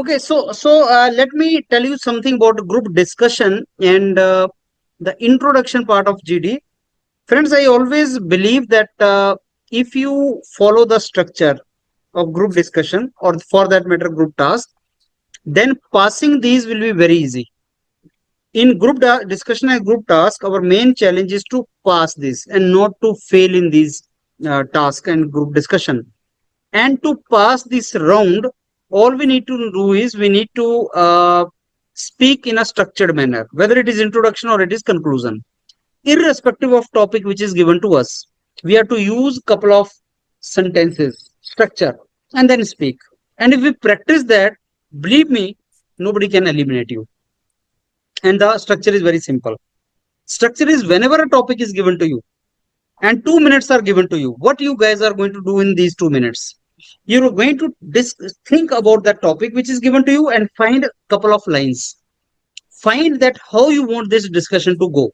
Okay, so let me tell you something about group discussion and the introduction part of GD. Friends, I always believe that if you follow the structure of group discussion, or for that matter group task, then passing these will be very easy. In group discussion and group task, our main challenge is to pass this and not to fail in these task and group discussion. And to pass this round, all we need to do is we need to speak in a structured manner, whether it is introduction or it is conclusion. Irrespective of topic which is given to us, we have to use couple of sentences, structure, and then speak. And if we practice that, believe me, nobody can eliminate you. And the structure is very simple. Structure is whenever a topic is given to you and 2 minutes are given to you, what you guys are going to do in these 2 minutes? You're going to think about that topic which is given to you and find a couple of lines. Find that how you want this discussion to go.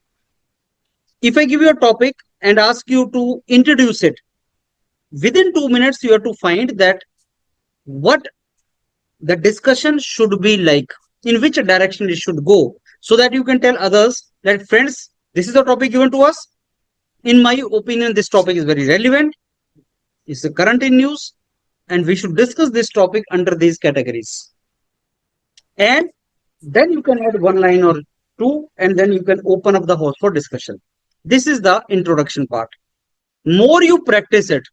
If I give you a topic and ask you to introduce it, within 2 minutes you have to find that what the discussion should be like, in which direction it should go, so that you can tell others that, friends, this is the topic given to us. In my opinion, this topic is very relevant, it's the current in news, and we should discuss this topic under these categories. And then you can add one line or two, and then you can open up the house for discussion. This is the introduction part. More you practice it,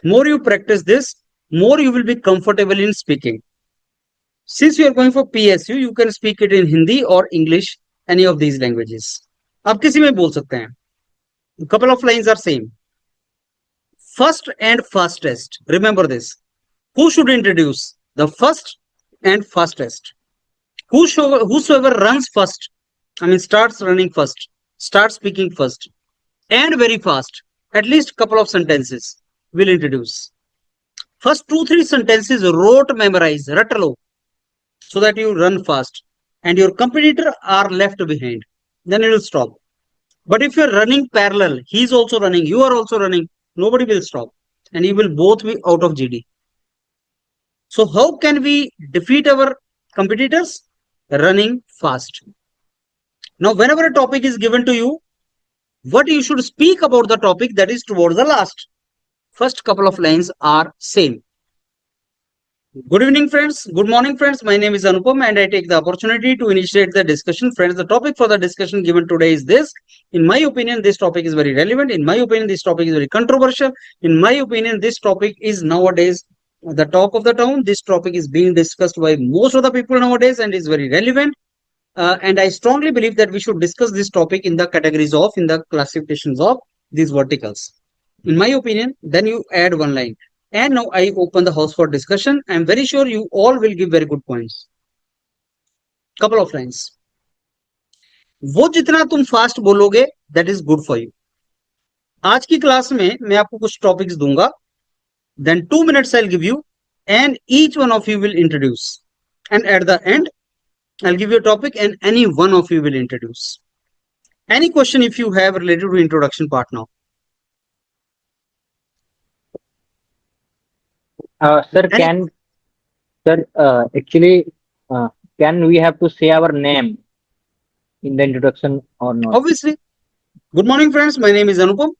more you practice this, more you will be comfortable in speaking. Since you are going for PSU, you can speak it in Hindi or English, any of these languages. आप किसी में बोल सकते हैं. Couple of lines are same. First and fastest. Remember this. Who should introduce? The first and fastest. Whosoever runs first, starts running first, starts speaking first, and very fast, at least couple of sentences will introduce. First 2-3 sentences rote memorize, ratalo, so that you run fast and your competitor are left behind. Then it will stop. But if you are running parallel, he is also running, you are also running, nobody will stop and you will both be out of GD. So how can we defeat our competitors? Running fast. Now, whenever a topic is given to you, what you should speak about the topic, that is towards the last. First couple of lines are same. Good evening, friends. Good morning, friends. My name is Anupam and I take the opportunity to initiate the discussion. Friends, the topic for the discussion given today is this. In my opinion, this topic is very relevant. In my opinion, this topic is very controversial. In my opinion, this topic is nowadays the talk of the town. This topic is being discussed by most of the people nowadays and is very relevant. And I strongly believe that we should discuss this topic in the categories of, in the classifications of these verticals. In my opinion, then you add one line. And now I open the house for discussion. I'm very sure you all will give very good points. Couple of lines. वो जितना तुम fast बोलोगे, that is good for you. आज की class में मैं आपको कुछ टॉपिक्स दूंगा. Then 2 minutes I'll give you, and each one of you will introduce. And at the end, I'll give you a topic, and any one of you will introduce. Any question if you have related to introduction part now? Sir, can we have to say our name in the introduction or not? Obviously. Good morning, friends. My name is Anupam,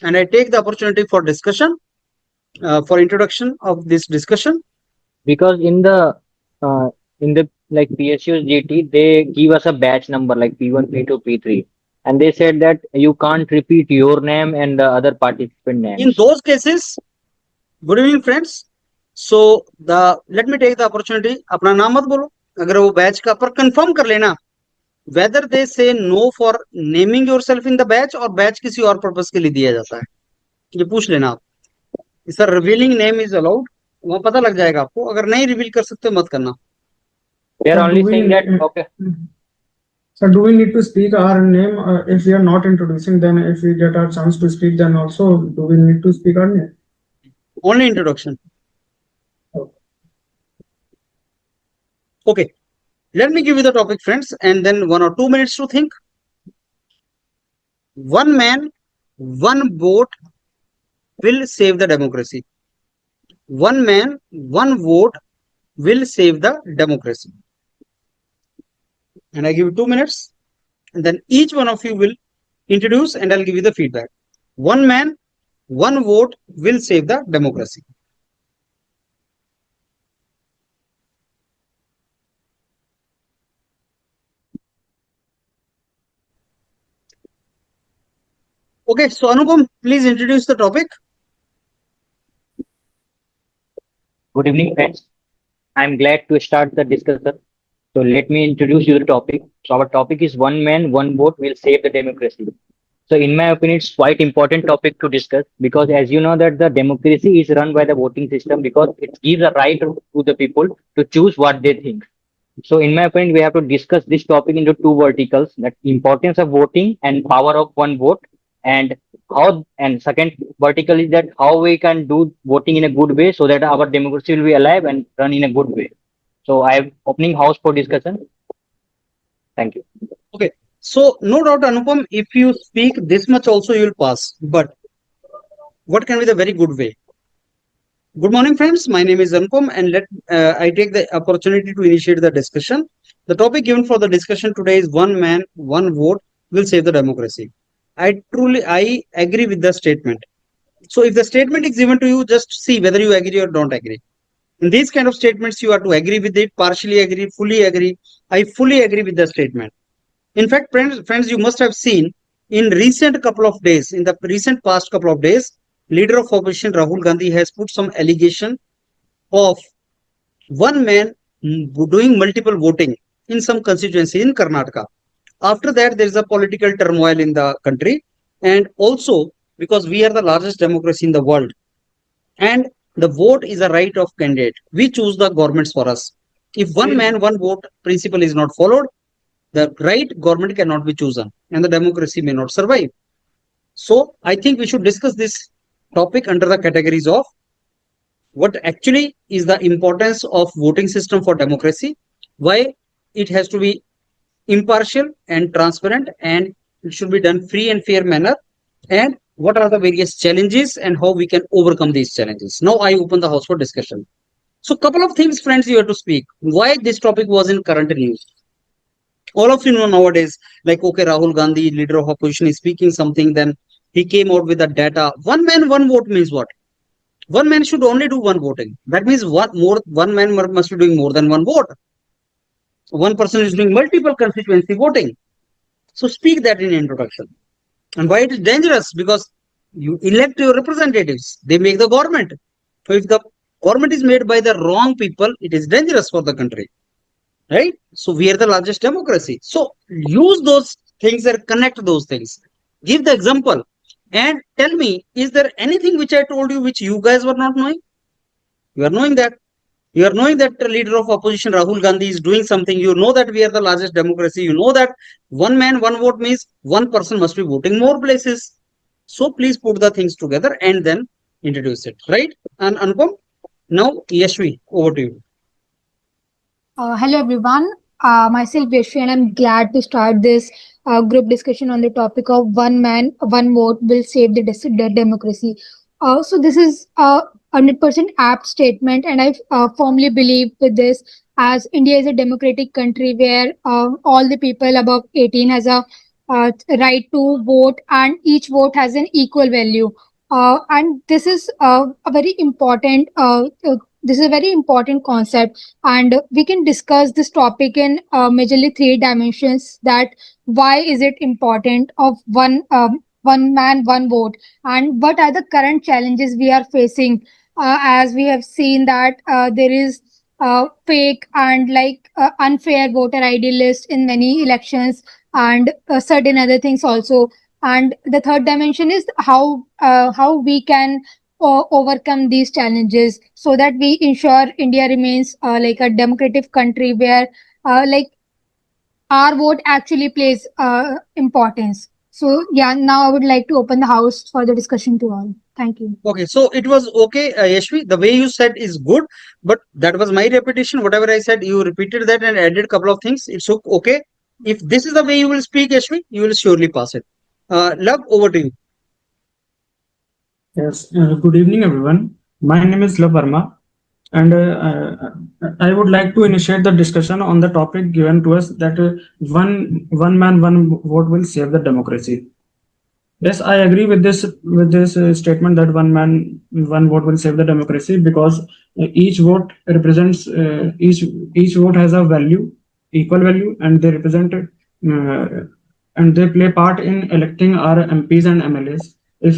and I take the opportunity for discussion, for introduction of this discussion. Because in the like PSU GT, they give us a batch number like P1, P2, P3, and they said that you can't repeat your name and the other participant name. In those cases, good evening, friends. So let me take the opportunity. अपना नाम मत बोलो. अगर वो batch का पर confirm कर लेना. Whether they say no for naming yourself in the batch or batch किसी और पर्पस के लिए दिया जाता है, ये पूछ लेना आप. Sir revealing name is allowed, वहां पता लग जाएगा आपको. अगर नहीं रिवील कर सकते मत करना. They are only saying that okay. So do we need to speak our name if we are not introducing? Then if we get our chance to speak, then also do we need to speak our name? Only introduction. Okay. Let me give you the topic, friends, and then 1 or 2 minutes to think. One man, one vote will save the democracy. One man, one vote will save the democracy? And I give you 2 minutes, and then each one of you will introduce and I'll give you the feedback. One man, one vote will save the democracy. Okay, so Anupam, please introduce the topic. Good evening, friends. I'm glad to start the discussion. So let me introduce you the topic. So our topic is one man, one vote will save the democracy. So in my opinion, it's quite important topic to discuss because as you know that the democracy is run by the voting system because it gives a right to the people to choose what they think. So in my opinion, we have to discuss this topic into two verticals, that importance of voting and power of one vote, and how, and second vertical is that how we can do voting in a good way so that our democracy will be alive and run in a good way. So I am opening house for discussion. Thank you. Okay, so no doubt Anupam, if you speak this much also you will pass, but what can be the very good way? Good morning, friends. My name is Anupam, and I take the opportunity to initiate the discussion. The topic given for the discussion today is one man, one vote will save the democracy. I agree with the statement. So if the statement is given to you, just see whether you agree or don't agree. In these kind of statements, you have to agree with it, partially agree, fully agree. I fully agree with the statement. In fact, friends, you must have seen in recent couple of days, in the recent past couple of days, leader of opposition Rahul Gandhi has put some allegation of one man doing multiple voting in some constituency in Karnataka. After that, there is a political turmoil in the country, and also because we are the largest democracy in the world, and the vote is a right of candidate. We choose the governments for us. If one man, one vote principle is not followed, the right government cannot be chosen and the democracy may not survive. So I think we should discuss this topic under the categories of what actually is the importance of voting system for democracy, why it has to be impartial and transparent, and it should be done free and fair manner, and what are the various challenges and how we can overcome these challenges. Now I open the house for discussion. So couple of things, friends, you have to speak. Why this topic was in current news? All of you know nowadays, like, okay, Rahul Gandhi, leader of opposition, is speaking something, then he came out with the data. One man, one vote means what? One man should only do one voting. That means one man must be doing more than one vote. One person is doing multiple constituency voting. So speak that in introduction. And why it is dangerous? Because you elect your representatives. They make the government. So if the government is made by the wrong people, it is dangerous for the country. Right? So we are the largest democracy. So use those things and connect those things. Give the example and tell me, is there anything which I told you which you guys were not knowing? You are knowing that. You are knowing that the leader of opposition Rahul Gandhi is doing something. You know that we are the largest democracy. You know that one man, one vote means one person must be voting more places. So please put the things together and then introduce it. Right? And Anupam, now Yashvi, over to you. Hello everyone, myself Yashvi, and I'm glad to start this group discussion on the topic of one man, one vote will save the democracy. So this is a 100% apt statement, and I firmly believe with this, as India is a democratic country where all the people above 18 has a right to vote, and each vote has an equal value. And this is a very important this is a very important concept, and we can discuss this topic in majorly three dimensions: that why is it important of one man one vote, and what are the current challenges we are facing, as we have seen that there is fake and unfair voter ID list in many elections, and certain other things also. And the third dimension is how we can overcome these challenges so that we ensure India remains like a democratic country where like our vote actually plays importance. So yeah, now I would like to open the house for the discussion to all. Thank you. Okay, so it was okay, Yashvi. The way you said is good, but that was my repetition. Whatever I said, you repeated that and added a couple of things. It's okay. If this is the way you will speak, Yashvi, you will surely pass it. Love, over to you. Yes, good evening, everyone. My name is Lav Verma. And I would like to initiate the discussion on the topic given to us, that one man, one vote will save the democracy. Yes, I agree with this statement that one man, one vote will save the democracy, because each vote represents each vote has a value, equal value, and they represent and they play part in electing our MPs and MLAs. If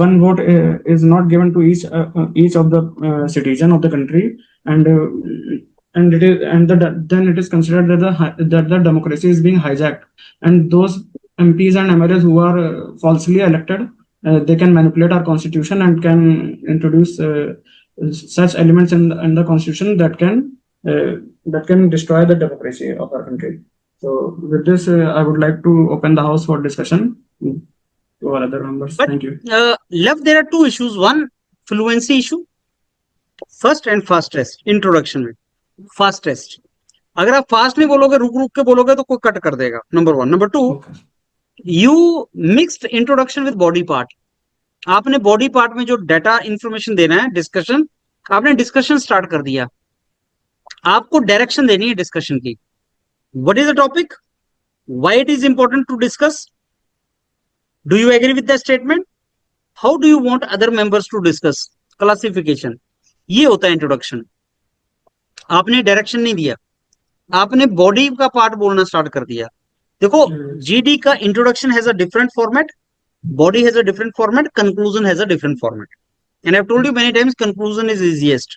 one vote is not given to each of the citizen of the country, and then it is considered that the democracy is being hijacked, and those MPs and MLAs who are falsely elected, they can manipulate our constitution and can introduce such elements in the constitution that can destroy the democracy of our country. So with this, I would like to open the house for discussion to our other members. But Thank you. left, there are two issues. One, fluency issue. First and fastest introduction में fastest. अगर आप fast नहीं बोलोगे, रुक रुक के बोलोगे तो कोई कट कर देगा. Number one. Number two, you mixed introduction with body part. आपने बॉडी पार्ट में जो डाटा इंफॉर्मेशन देना है, डिस्कशन, आपने डिस्कशन स्टार्ट कर दिया. आपको डायरेक्शन देनी है डिस्कशन की. What is the topic, why it is important to discuss. Do you agree with the statement, how do you want other members to discuss. Classification, ये होता है इंट्रोडक्शन. आपने डायरेक्शन नहीं दिया, आपने बॉडी का पार्ट बोलना स्टार्ट कर दिया. देखो, जीडी का introduction has a different format, body has a different format, conclusion has a different format, and I've told you many times, conclusion is easiest,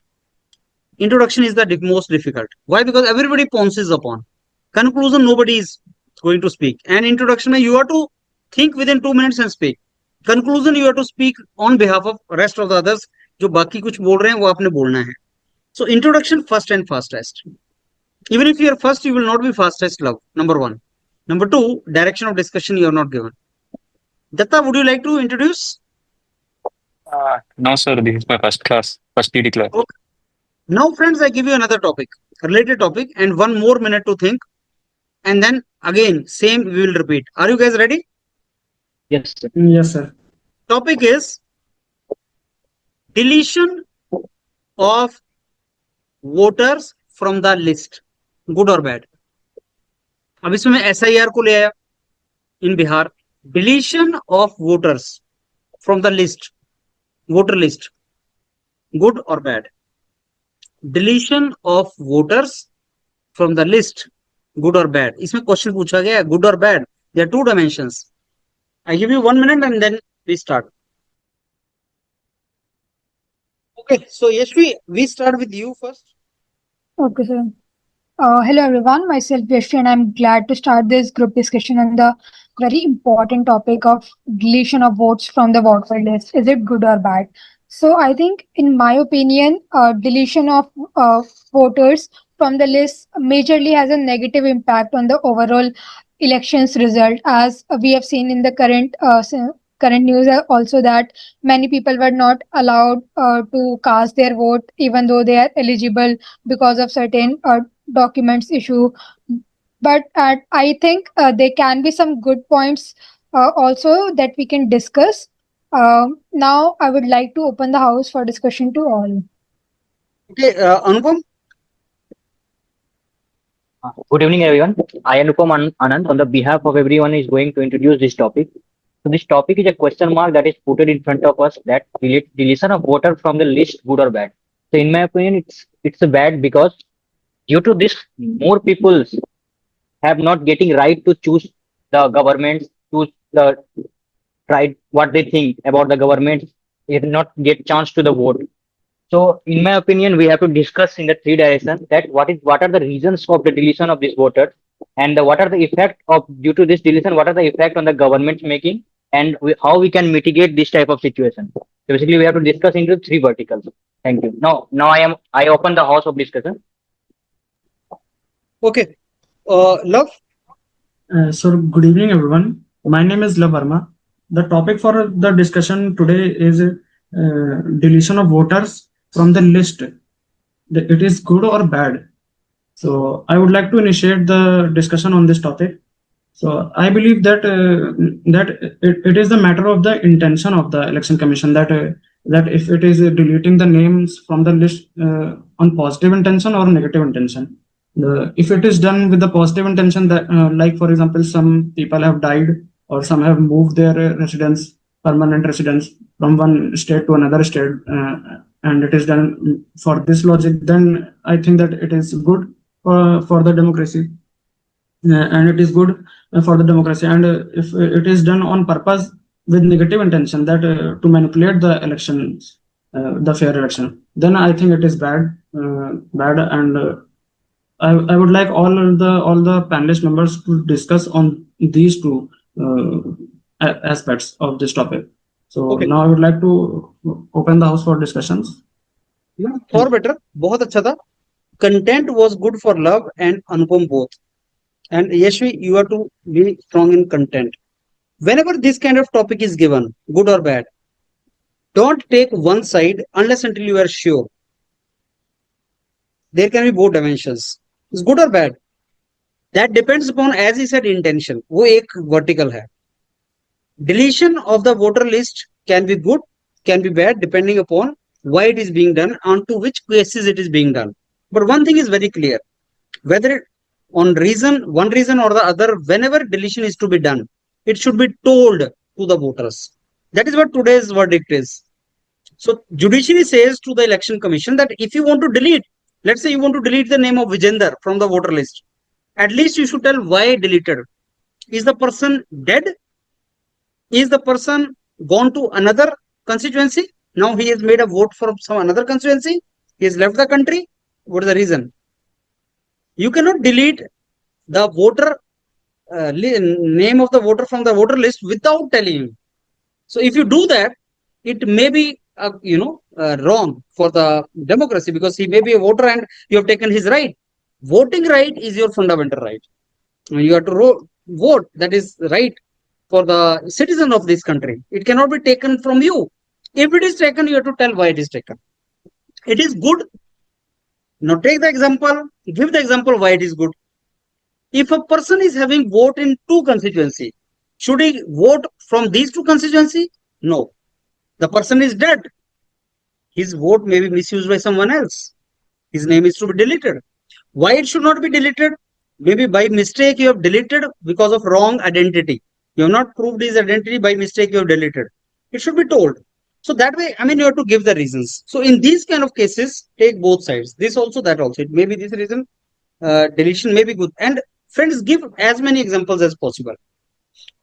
introduction is the most difficult. Why? Because everybody pounces upon conclusion, nobody is going to speak, and introduction you have to think within 2 minutes and speak. Conclusion you have to speak on behalf of rest of the others, जो बाकी कुछ बोल रहे हैं वो आपने बोलना है. So introduction first and fastest. Even if you are first, you will not be fastest, love. Number one. Number two, direction of discussion you are not given. Datta, would you like to introduce? No, sir. This is my first TD class. Okay. Now, friends, I give you another topic, related topic, and 1 more minute to think. And then again, same we will repeat. Are you guys ready? Yes, sir. Yes, sir. Topic is deletion of voters from the list. Good or bad? अब इसमें मैं SIR को ले आया in Bihar. Deletion of voters from the list, voter list, good or bad. Deletion of voters from the list, good or bad. इसमें question पूछा गया है, good or bad. There are 2 dimensions. I give you 1 minute and then we start. Okay, so Yashvi, we start with you first. Okay, sir. Hello everyone, myself Yashvi, and I'm glad to start this group discussion on the very important topic of deletion of votes from the voter list. Is it good or bad? So I think, in my opinion, deletion of voters from the list majorly has a negative impact on the overall elections result, as we have seen in the current news also, that many people were not allowed to cast their vote even though they are eligible because of certain documents issue. But I think there can be some good points also that we can discuss. Now I would like to open the house for discussion to all. Okay, Anupam. Good evening, everyone. I am Anupam Anand. On the behalf of everyone is going to introduce this topic. So this topic is a question mark that is put in front of us, that deletion of voter from the list, good or bad. So in my opinion, it's a bad, because due to this, more people have not getting right to choose the government, choose the right what they think about the government, they did not get chance to the vote. So in my opinion, we have to discuss in the 3 directions, that what are the reasons of the deletion of this voter, and what are the effect of, due to this deletion, what are the effect on the government making, and how we can mitigate this type of situation. So basically, we have to discuss into 3 verticals. Thank you. Now I open the house of discussion. Okay, Love. So good evening, everyone. My name is Lav Verma. The topic for the discussion today is deletion of voters from the list. It is good or bad? So I would like to initiate the discussion on this topic. So I believe that it is the matter of the intention of the election commission, that that if it is deleting the names from the list on positive intention or negative intention. If it is done with the positive intention, that like for example, some people have died or some have moved their permanent residence from one state to another state, and it is done for this logic, then I think that it is good for the democracy. And it is good for the democracy. And if it is done on purpose with negative intention, that to manipulate the elections, the fair election, then I think it is bad. And I would like all the panelist members to discuss on these two aspects of this topic. So Okay. now I would like to open the house for discussions. और better, बहुत अच्छा था. Content was good for love and Anupam both. And Yashvi, you are to be strong in content. Whenever this kind of topic is given, good or bad, don't take one side unless until you are sure. There can be both dimensions. It's good or bad. That depends upon, as he said, intention. वो एक vertical है. Deletion of the voter list can be good, can be bad, depending upon why it is being done, onto which cases it is being done. But one thing is very clear, whether on one reason or the other, whenever deletion is to be done, it should be told to the voters. That is what today's verdict is. So judiciary says to the election commission that if you want to delete, let's say you want to delete the name of Vijender from the voter list, at least you should tell why deleted. Is the person dead? Is the person gone to another constituency? Now he has made a vote for some another constituency. He has left the country. What is the reason? You cannot delete the voter name of the voter from the voter list without telling him. So if you do that, it may be wrong for the democracy, because he may be a voter and you have taken his right. Voting right is your fundamental right. You have to vote. That is right for the citizen of this country. It cannot be taken from you. If it is taken, you have to tell why it is taken. It is good. Now take the example, give the example why it is good. If a person is having vote in two constituency, should he vote from these two constituency? No. The person is dead. His vote may be misused by someone else. His name is to be deleted. Why it should not be deleted? Maybe by mistake you have deleted because of wrong identity. You have not proved his identity, by mistake you have deleted. It should be told. So that way, you have to give the reasons. So in these kind of cases, take both sides. This also, that also. It may be this reason. Deletion may be good. And friends, give as many examples as possible.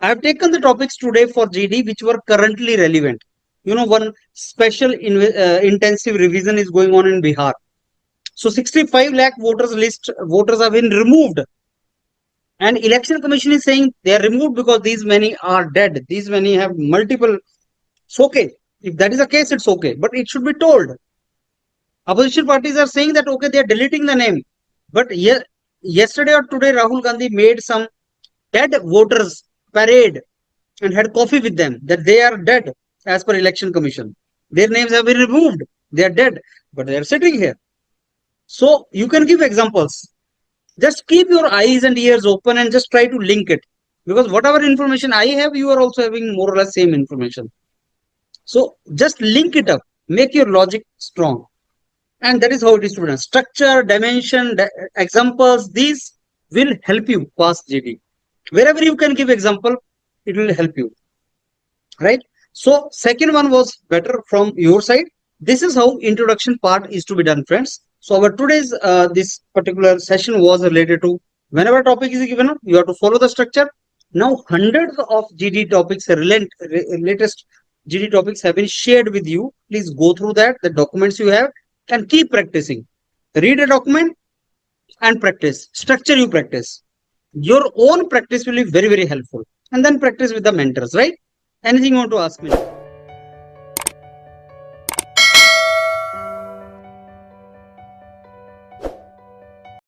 I have taken the topics today for GD which were currently relevant. One special intensive revision is going on in Bihar. So 65 lakh voters have been removed. And election commission is saying they are removed because these many are dead. These many have multiple. It's okay. If that is the case, it's okay. But it should be told. Opposition parties are saying that, okay, they are deleting the name. But yesterday or today, Rahul Gandhi made some dead voters parade and had coffee with them, that they are dead as per election commission. Their names have been removed. They are dead, but they are sitting here. So you can give examples. Just keep your eyes and ears open and just try to link it. Because whatever information I have, you are also having more or less same information. So just link it up. Make your logic strong. And that is how it is to be done. Structure, dimension, examples, these will help you pass GD. Wherever you can give example, it will help you. Right? So second one was better from your side. This is how introduction part is to be done, friends. So our today's this particular session was related to whenever topic is given, you have to follow the structure. Now hundreds of GD topics, latest GD topics have been shared with you. Please go through that, the documents you have, and keep practicing. Read a document and practice. Structure you practice. Your own practice will be very, very helpful. And then practice with the mentors, right? Anything you want to ask me?